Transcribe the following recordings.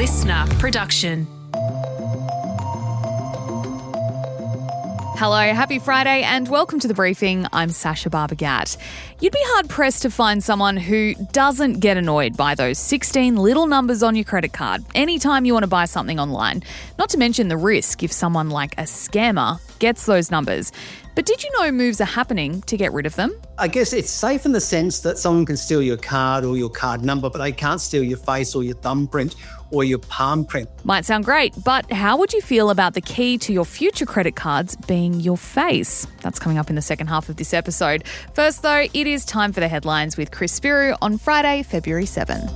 listener production. Hello, happy Friday and welcome to The Briefing. I'm Sasha Barbagat. You'd be hard-pressed to find someone who doesn't get annoyed by those 16 little numbers on your credit card anytime you want to buy something online. Not to mention the risk if someone like a scammer gets those numbers. But did you know moves are happening to get rid of them? I guess it's safe in the sense that someone can steal your card or your card number, but they can't steal your face or your thumbprint or your palm print. Might sound great, but how would you feel about the key to your future credit cards being your face? That's coming up in the second half of this episode. First, though, it is time for the headlines with Chris Spiru on Friday, February 7.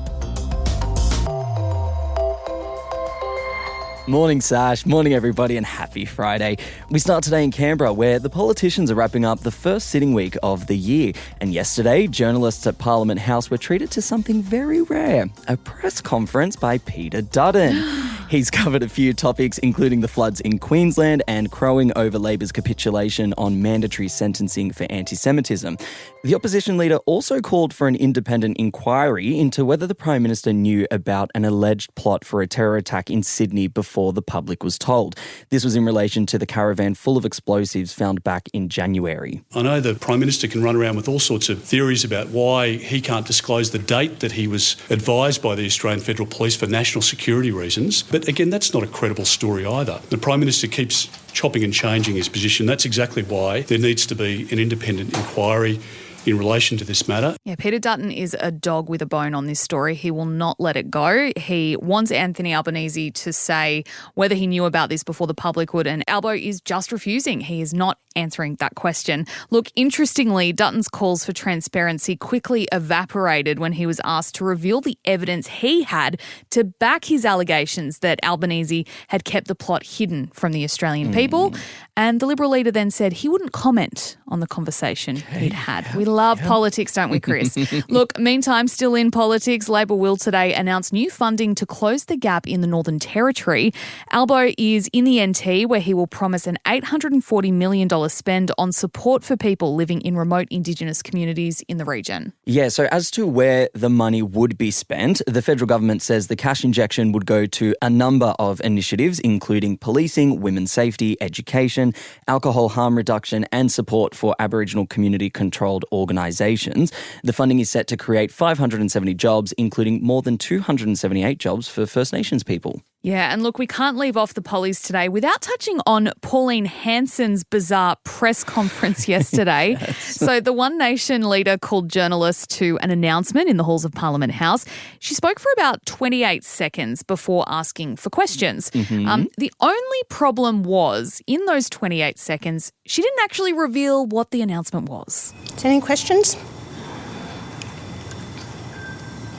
Morning, Sash. Morning, everybody, and happy Friday. We start today in Canberra, where the politicians are wrapping up the first sitting week of the year. And yesterday, journalists at Parliament House were treated to something very rare, a press conference by Peter Dutton. He's covered a few topics, including the floods in Queensland and crowing over Labor's capitulation on mandatory sentencing for anti-Semitism. The opposition leader also called for an independent inquiry into whether the Prime Minister knew about an alleged plot for a terror attack in Sydney before the public was told. This was in relation to the caravan full of explosives found back in January. I know the Prime Minister can run around with all sorts of theories about why he can't disclose the date that he was advised by the Australian Federal Police for national security reasons. But again, that's not a credible story either. The Prime Minister keeps chopping and changing his position. That's exactly why there needs to be an independent inquiry in relation to this matter. Yeah, Peter Dutton is a dog with a bone on this story. He will not let it go. He wants Anthony Albanese to say whether he knew about this before the public would, and Albo is just refusing. He is not answering that question. Look, interestingly, Dutton's calls for transparency quickly evaporated when he was asked to reveal the evidence he had to back his allegations that Albanese had kept the plot hidden from the Australian people. And the Liberal leader then said he wouldn't comment on the conversation he'd had. We love politics, don't we, Chris? Look, meantime, still in politics, Labor will today announce new funding to close the gap in the Northern Territory. Albo is in the NT, where he will promise an $840 million spend on support for people living in remote Indigenous communities in the region. Yeah, so as to where the money would be spent, the federal government says the cash injection would go to a number of initiatives, including policing, women's safety, education, alcohol harm reduction and support for Aboriginal community-controlled organisations. The funding is set to create 570 jobs, including more than 278 jobs for First Nations people. Yeah, and look, we can't leave off the pollies today without touching on Pauline Hanson's bizarre press conference yesterday. Yes. So the One Nation leader called journalists to an announcement in the halls of Parliament House. She spoke for about 28 seconds before asking for questions. The only problem was, in those 28 seconds, she didn't actually reveal what the announcement was. Any questions?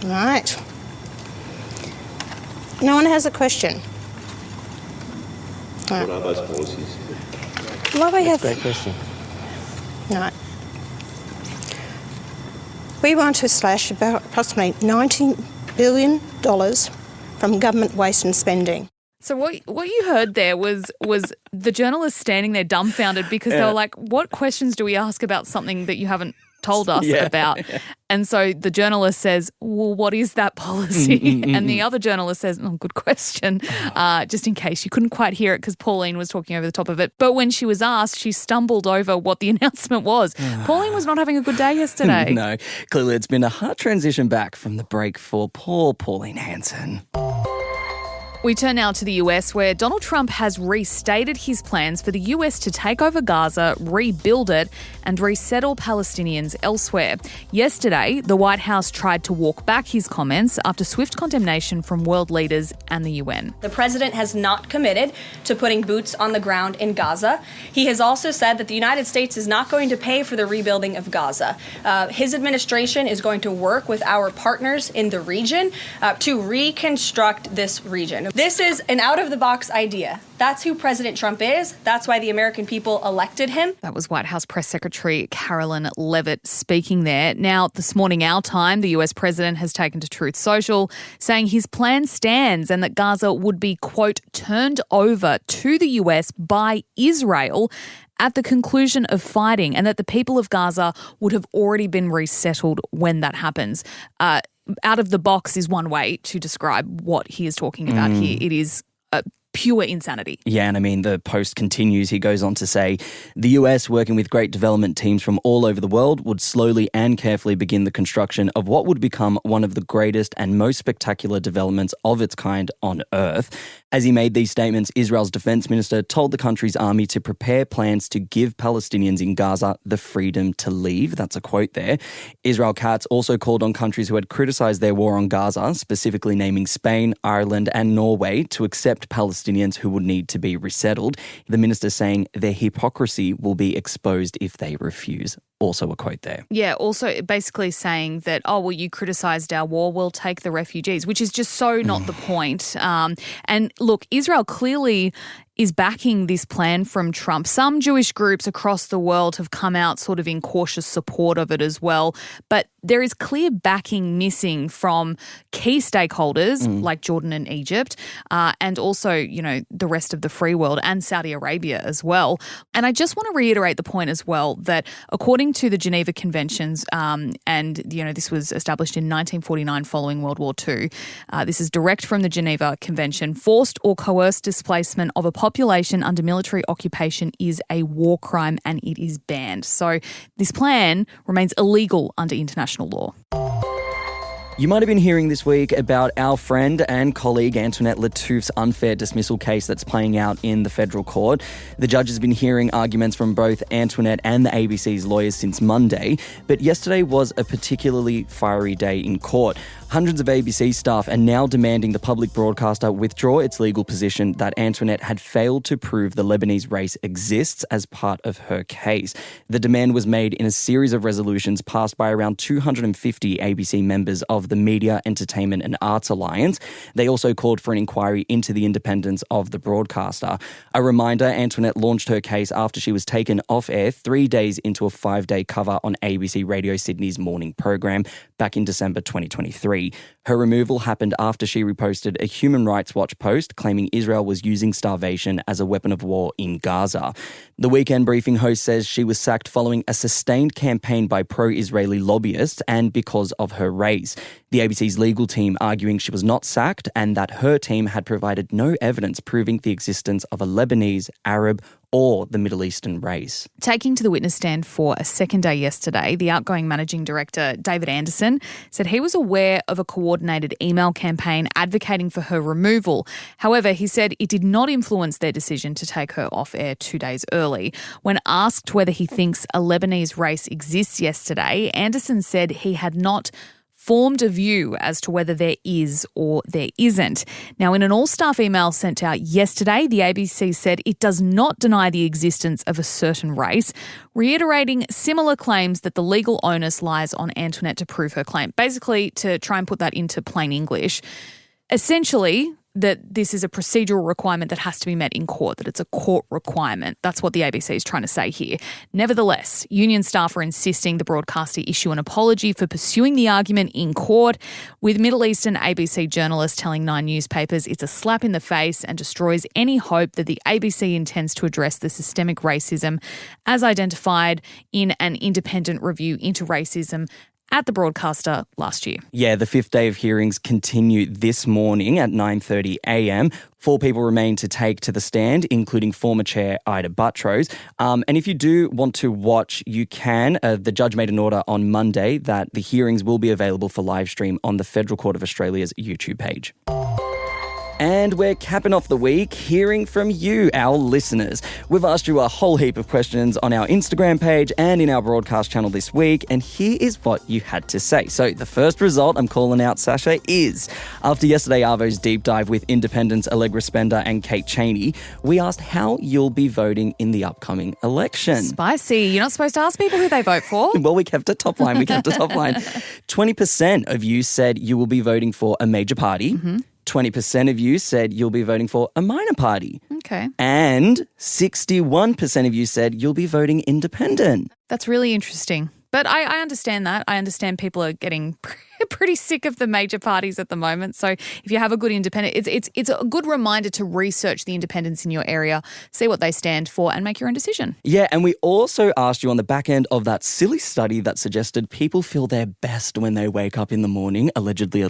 All right. No one has a question. What are those policies? Well, we have. Great question. All right. We want to slash about approximately $90 billion from government waste and spending. So what you heard there was the journalists standing there dumbfounded because they were like, what questions do we ask about something that you haven't told us about? And so the journalist says, well, what is that policy? And the other journalist says, oh, good question, just in case you couldn't quite hear it because Pauline was talking over the top of it. But when she was asked, she stumbled over what the announcement was. Pauline was not having a good day yesterday. No, clearly it's been a hard transition back from the break for poor Pauline Hanson. We turn now to the US, where Donald Trump has restated his plans for the US to take over Gaza, rebuild it, and resettle Palestinians elsewhere. Yesterday, the White House tried to walk back his comments after swift condemnation from world leaders and the UN. The president has not committed to putting boots on the ground in Gaza. He has also said that the United States is not going to pay for the rebuilding of Gaza. His administration is going to work with our partners in the region to reconstruct this region. This is an out-of-the-box idea. That's who President Trump is. That's why the American people elected him. That was White House Press Secretary Carolyn Leavitt speaking there. Now, this morning our time, the US president has taken to Truth Social, saying his plan stands and that Gaza would be, quote, turned over to the US by Israel at the conclusion of fighting, and that the people of Gaza would have already been resettled when that happens. out of the box is one way to describe what he is talking about here. It is pure insanity. Yeah, and I mean, the post continues. He goes on to say, the US, working with great development teams from all over the world, would slowly and carefully begin the construction of what would become one of the greatest and most spectacular developments of its kind on Earth. As he made these statements, Israel's defense minister told the country's army to prepare plans to give Palestinians in Gaza the freedom to leave. That's a quote there. Israel Katz also called on countries who had criticized their war on Gaza, specifically naming Spain, Ireland and Norway, to accept Palestinians who would need to be resettled. The minister saying their hypocrisy will be exposed if they refuse. Also a quote there. Yeah, also basically saying that, oh, well, you criticised our war, we'll take the refugees, which is just so not the point. And look, Israel clearly is backing this plan from Trump. Some Jewish groups across the world have come out sort of in cautious support of it as well. But there is clear backing missing from key stakeholders like Jordan and Egypt, and also, you know, the rest of the free world and Saudi Arabia as well. And I just want to reiterate the point as well that according to the Geneva Conventions, and, you know, this was established in 1949 following World War II, this is direct from the Geneva Convention, forced or coerced displacement of a population under military occupation is a war crime and it is banned. So this plan remains illegal under international law. You might have been hearing this week about our friend and colleague Antoinette Lattouf's unfair dismissal case that's playing out in the federal court. The judge has been hearing arguments from both Antoinette and the ABC's lawyers since Monday, but yesterday was a particularly fiery day in court. Hundreds of ABC staff are now demanding the public broadcaster withdraw its legal position that Antoinette had failed to prove the Lebanese race exists as part of her case. The demand was made in a series of resolutions passed by around 250 ABC members of the Media, Entertainment and Arts Alliance. They also called for an inquiry into the independence of the broadcaster. A reminder, Antoinette launched her case after she was taken off air 3 days into a 5-day cover on ABC Radio Sydney's morning program back in December 2023. Her removal happened after she reposted a Human Rights Watch post claiming Israel was using starvation as a weapon of war in Gaza. The Weekend Briefing host says she was sacked following a sustained campaign by pro-Israeli lobbyists and because of her race. The ABC's legal team arguing she was not sacked and that her team had provided no evidence proving the existence of a Lebanese, Arab, or the Middle Eastern race. Taking to the witness stand for a second day yesterday, the outgoing managing director, David Anderson, said he was aware of a coordinated email campaign advocating for her removal. However, he said it did not influence their decision to take her off air 2 days early. When asked whether he thinks a Lebanese race exists yesterday, Anderson said he had not formed a view as to whether there is or there isn't. Now, in an all-staff email sent out yesterday, the ABC said it does not deny the existence of a certain race, reiterating similar claims that the legal onus lies on Antoinette to prove her claim. Basically, to try and put that into plain English, essentially that this is a procedural requirement that has to be met in court, that it's a court requirement. That's what the ABC is trying to say here. Nevertheless, union staff are insisting the broadcaster issue an apology for pursuing the argument in court, with Middle Eastern ABC journalists telling 9 newspapers it's a slap in the face and destroys any hope that the ABC intends to address the systemic racism as identified in an independent review into racism at the broadcaster last year. Yeah, the 5th day of hearings continue this morning at 9:30 a.m. 4 people remain to take to the stand, including former chair Ida Buttrose. And if you do want to watch, you can. The judge made an order on Monday that the hearings will be available for live stream on the Federal Court of Australia's YouTube page. And we're capping off the week hearing from you, our listeners. We've asked you a whole heap of questions on our Instagram page and in our broadcast channel this week, and here is what you had to say. So the first result I'm calling out, Sasha, is after yesterday Arvo's deep dive with Independents Allegra Spender and Kate Cheney, we asked how you'll be voting in the upcoming election. Spicy. You're not supposed to ask people who they vote for. Well, we kept it top line. 20% of you said you will be voting for a major party. 20% of you said you'll be voting for a minor party. Okay. And 61% of you said you'll be voting independent. That's really interesting. But I understand that. I understand people are getting pretty sick of the major parties at the moment. So if you have a good independent, it's a good reminder to research the independents in your area, see what they stand for and make your own decision. Yeah, and we also asked you on the back end of that silly study that suggested people feel their best when they wake up in the morning, allegedly.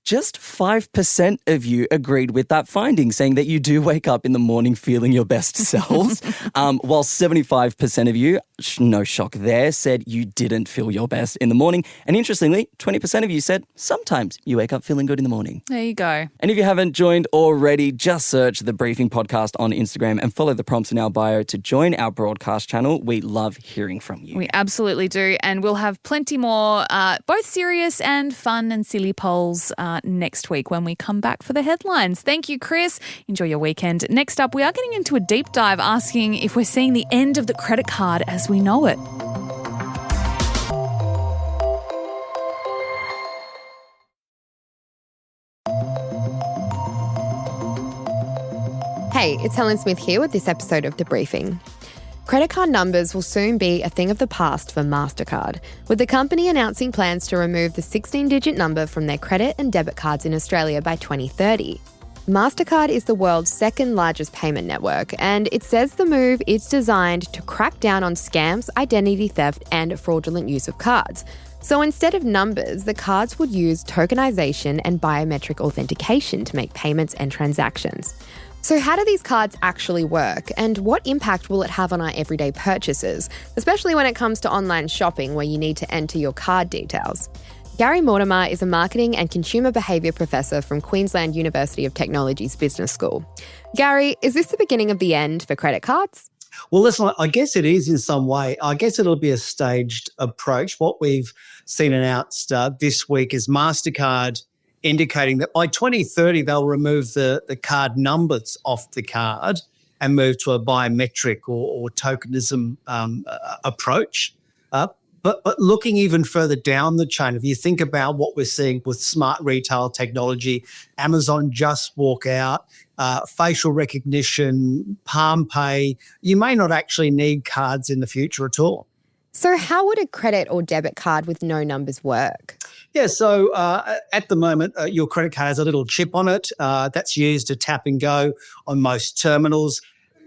Just 5% of you agreed with that finding, saying that you do wake up in the morning feeling your best selves, while 75% of you, no shock there, said you didn't feel your best in the morning. And interestingly, 20% of you said sometimes you wake up feeling good in the morning. There you go. And if you haven't joined already, just search The Briefing Podcast on Instagram and follow the prompts in our bio to join our broadcast channel. We love hearing from you. We absolutely do. And we'll have plenty more, both serious and fun and silly polls next week when we come back for the headlines. Thank you, Chris. Enjoy your weekend. Next up, we are getting into a deep dive asking if we're seeing the end of the credit card as we know it. Hey, it's Helen Smith here with this episode of The Briefing. Credit card numbers will soon be a thing of the past for Mastercard, with the company announcing plans to remove the 16-digit number from their credit and debit cards in Australia by 2030. Mastercard is the world's second largest payment network, and it says the move is designed to crack down on scams, identity theft, and fraudulent use of cards. So instead of numbers, the cards would use tokenisation and biometric authentication to make payments and transactions. So how do these cards actually work, and what impact will it have on our everyday purchases, especially when it comes to online shopping where you need to enter your card details? Gary Mortimer is a marketing and consumer behaviour professor from Queensland University of Technology's Business School. Gary, is this the beginning of the end for credit cards? Well, listen, I guess it is in some way. I guess it'll be a staged approach. What we've seen announced this week is Mastercard indicating that by 2030, they'll remove the card numbers off the card and move to a biometric or tokenism approach. But looking even further down the chain, if you think about what we're seeing with smart retail technology, Amazon Just Walk Out, facial recognition, Palm Pay, you may not actually need cards in the future at all. So how would a credit or debit card with no numbers work? Yeah, so at the moment, your credit card has a little chip on it that's used to tap and go on most terminals.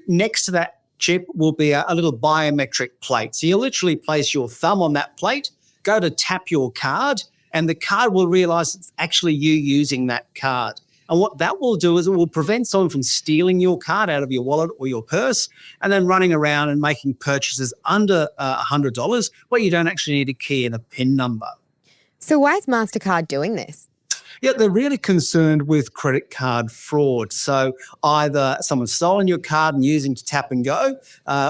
Next to that chip will be a little biometric plate. So you literally place your thumb on that plate, go to tap your card, and the card will realise it's actually you using that card. And what that will do is it will prevent someone from stealing your card out of your wallet or your purse and then running around and making purchases under $100 where you don't actually need a key and a PIN number. So why is Mastercard doing this? Yeah, they're really concerned with credit card fraud. So either someone's stolen your card and using to tap and go,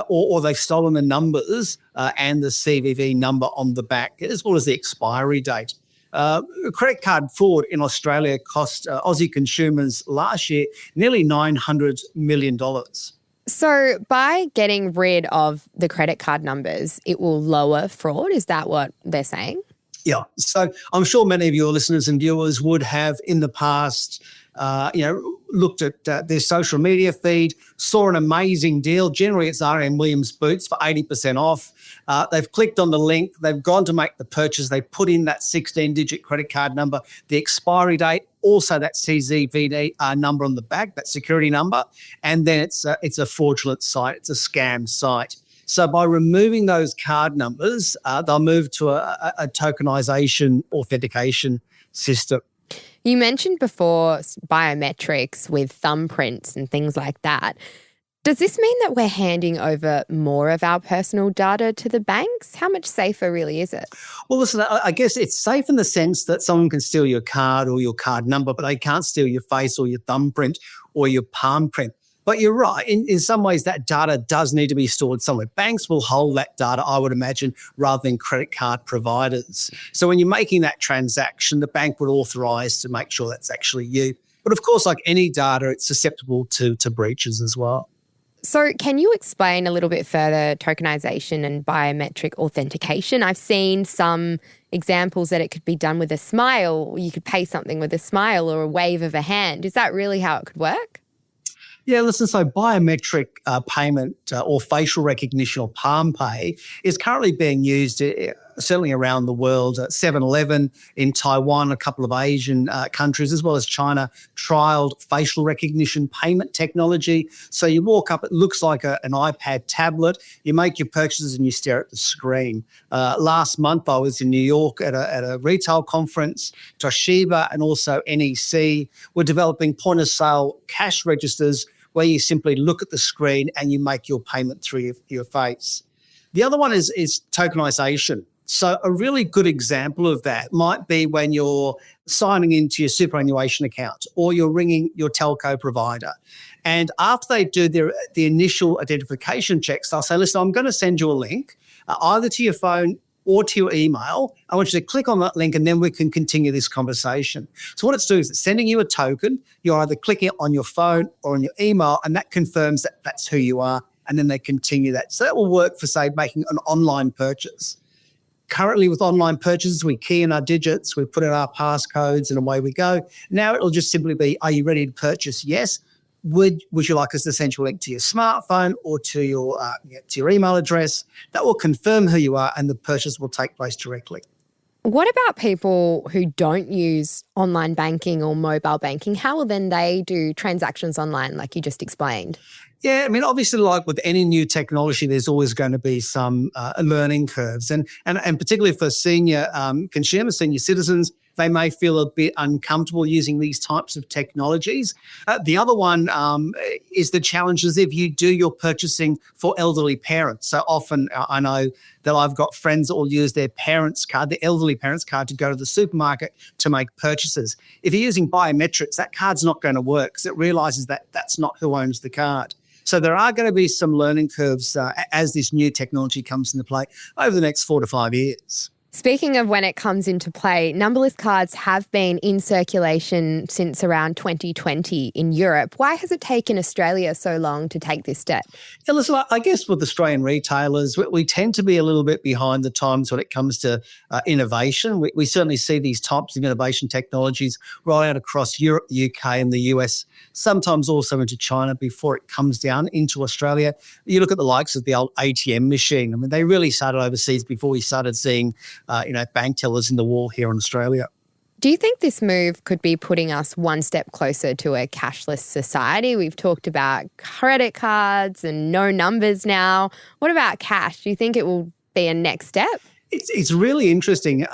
or they've stolen the numbers and the CVV number on the back, as well as the expiry date. Credit card fraud in Australia cost Aussie consumers last year nearly $900 million. So by getting rid of the credit card numbers, it will lower fraud? Is that what they're saying? Yeah. So I'm sure many of your listeners and viewers would have in the past, looked at their social media feed, saw an amazing deal. Generally, it's R.M. Williams boots for 80% off. They've clicked on the link. They've gone to make the purchase. They put in that 16-digit credit card number, the expiry date, also that CZVD number on the back, that security number, and then it's a fraudulent site. It's a scam site. So by removing those card numbers, they'll move to a tokenisation authentication system. You mentioned before biometrics with thumbprints and things like that. Does this mean that we're handing over more of our personal data to the banks? How much safer really is it? Well, listen, I guess it's safe in the sense that someone can steal your card or your card number, but they can't steal your face or your thumbprint or your palm print. But you're right. In some ways, that data does need to be stored somewhere. Banks will hold that data, I would imagine, rather than credit card providers. So when you're making that transaction, the bank would authorise to make sure that's actually you. But of course, like any data, it's susceptible to breaches as well. So can you explain a little bit further tokenisation and biometric authentication? I've seen some examples that it could be done with a smile. You could pay something with a smile or a wave of a hand. Is that really how it could work? Yeah, listen, so biometric payment or facial recognition or Palm Pay is currently being used certainly around the world. 7-Eleven in Taiwan, a couple of Asian countries, as well as China, trialled facial recognition payment technology. So you walk up, it looks like an iPad tablet. You make your purchases and you stare at the screen. Last month, I was in New York at a retail conference. Toshiba and also NEC were developing point-of-sale cash registers where you simply look at the screen and you make your payment through your face. The other one is tokenisation. So a really good example of that might be when you're signing into your superannuation account or you're ringing your telco provider. And after they do the initial identification checks, they'll say, listen, I'm going to send you a link either to your phone or to your email. I want you to click on that link and then we can continue this conversation. So what it's doing is it's sending you a token. You're either clicking it on your phone or on your email, and that confirms that that's who you are, and then they continue that. So that will work for, say, making an online purchase. Currently with online purchases, we key in our digits, we put in our passcodes and away we go. Now it'll just simply be, are you ready to purchase? Yes. Would you like us to send you a link to your smartphone or to your email address? That will confirm who you are and the purchase will take place directly. What about people who don't use online banking or mobile banking? How will then they do transactions online like you just explained? Yeah, I mean, obviously, like with any new technology, there's always going to be some learning curves. And particularly for senior consumers, senior citizens, they may feel a bit uncomfortable using these types of technologies. The other one is the challenges if you do your purchasing for elderly parents. So often I know that I've got friends that will use their parents' card, their elderly parents' card, to go to the supermarket to make purchases. If you're using biometrics, that card's not going to work because it realises that that's not who owns the card. So there are going to be some learning curves as this new technology comes into play over the next 4 to 5 years. Speaking of when it comes into play, numberless cards have been in circulation since around 2020 in Europe. Why has it taken Australia so long to take this step? Yeah, listen, I guess with Australian retailers, we tend to be a little bit behind the times when it comes to innovation. We certainly see these types of innovation technologies roll out across Europe, the UK and the US, sometimes also into China before it comes down into Australia. You look at the likes of the old ATM machine. I mean, they really started overseas before we started seeing bank tellers in the wall here in Australia. Do you think this move could be putting us one step closer to a cashless society? We've talked about credit cards and no numbers now. What about cash? Do you think it will be a next step? It's really interesting.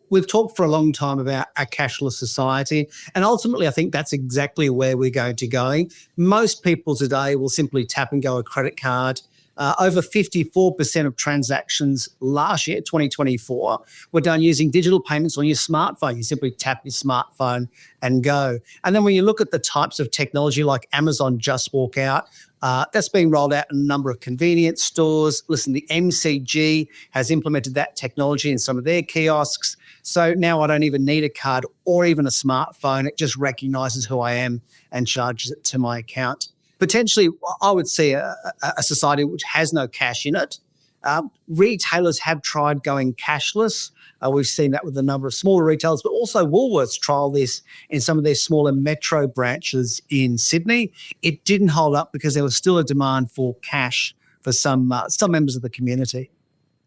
We've talked for a long time about a cashless society, and ultimately I think that's exactly where we're going to go. Most people today will simply tap and go a credit card. Over 54% of transactions last year, 2024, were done using digital payments on your smartphone. You simply tap your smartphone and go. And then when you look at the types of technology like Amazon Just Walk Out, that's being rolled out in a number of convenience stores. Listen, the MCG has implemented that technology in some of their kiosks. So now I don't even need a card or even a smartphone. It just recognises who I am and charges it to my account. Potentially, I would see a society which has no cash in it. Retailers have tried going cashless. We've seen that with a number of smaller retailers, but also Woolworths trialled this in some of their smaller metro branches in Sydney. It didn't hold up because there was still a demand for cash for some members of the community.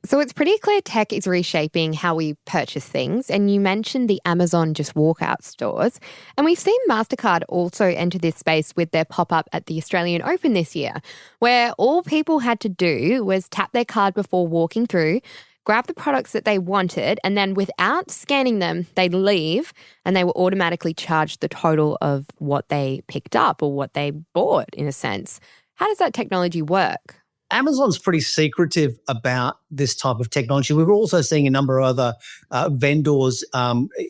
So it's pretty clear tech is reshaping how we purchase things. And you mentioned the Amazon Just Walkout stores. And we've seen Mastercard also enter this space with their pop-up at the Australian Open this year, where all people had to do was tap their card before walking through, grab the products that they wanted, and then without scanning them, they'd leave and they were automatically charged the total of what they picked up or what they bought, in a sense. How does that technology work? Amazon's pretty secretive about this type of technology. We're also seeing a number of other vendors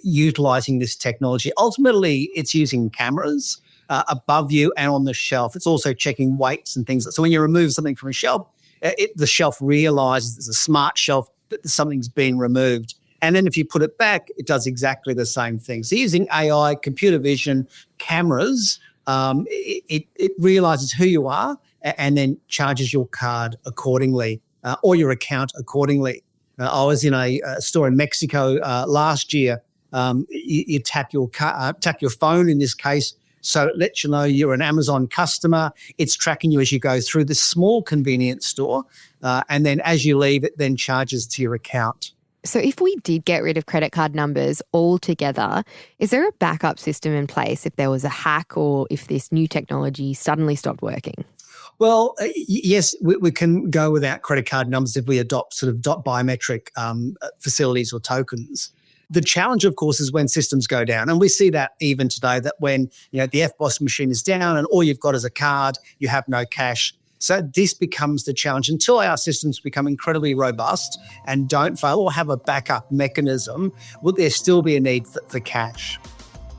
utilising this technology. Ultimately, it's using cameras above you and on the shelf. It's also checking weights and things. So when you remove something from a shelf, the shelf realises it's a smart shelf that something's been removed. And then if you put it back, it does exactly the same thing. So using AI, computer vision, cameras, it realises who you are and then charges your card accordingly or your account accordingly. I was in a store in Mexico last year. You tap your phone in this case, so it lets you know you're an Amazon customer. It's tracking you as you go through this small convenience store, and then as you leave, it then charges to your account. So if we did get rid of credit card numbers altogether, is there a backup system in place if there was a hack or if this new technology suddenly stopped working? Well, yes, we can go without credit card numbers if we adopt sort of biometric facilities or tokens. The challenge, of course, is when systems go down. And we see that even today, that when the FBOS machine is down and all you've got is a card, you have no cash. So this becomes the challenge. Until our systems become incredibly robust and don't fail or have a backup mechanism, will there still be a need for cash?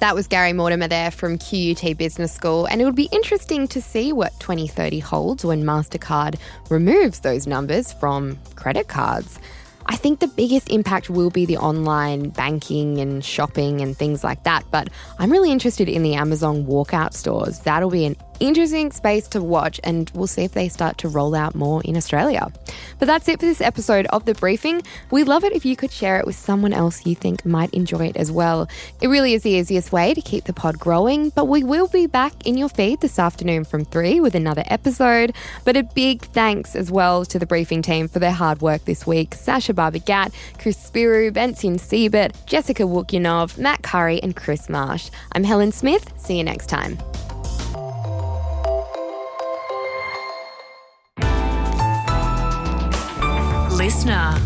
That was Gary Mortimer there from QUT Business School, and it would be interesting to see what 2030 holds when Mastercard removes those numbers from credit cards. I think the biggest impact will be the online banking and shopping and things like that, but I'm really interested in the Amazon walkout stores. That'll be an interesting space to watch, and we'll see if they start to roll out more in Australia. But that's it for this episode of The Briefing. We'd love it if you could share it with someone else you think might enjoy it as well. It really is the easiest way to keep the pod growing, but we will be back in your feed this afternoon from 3 with another episode. But a big thanks as well to the Briefing team for their hard work this week. Sasha Barbagat, Chris Spiru, Benson Siebert, Jessica Wukyanov, Matt Curry and Chris Marsh. I'm Helen Smith. See you next time. Listener.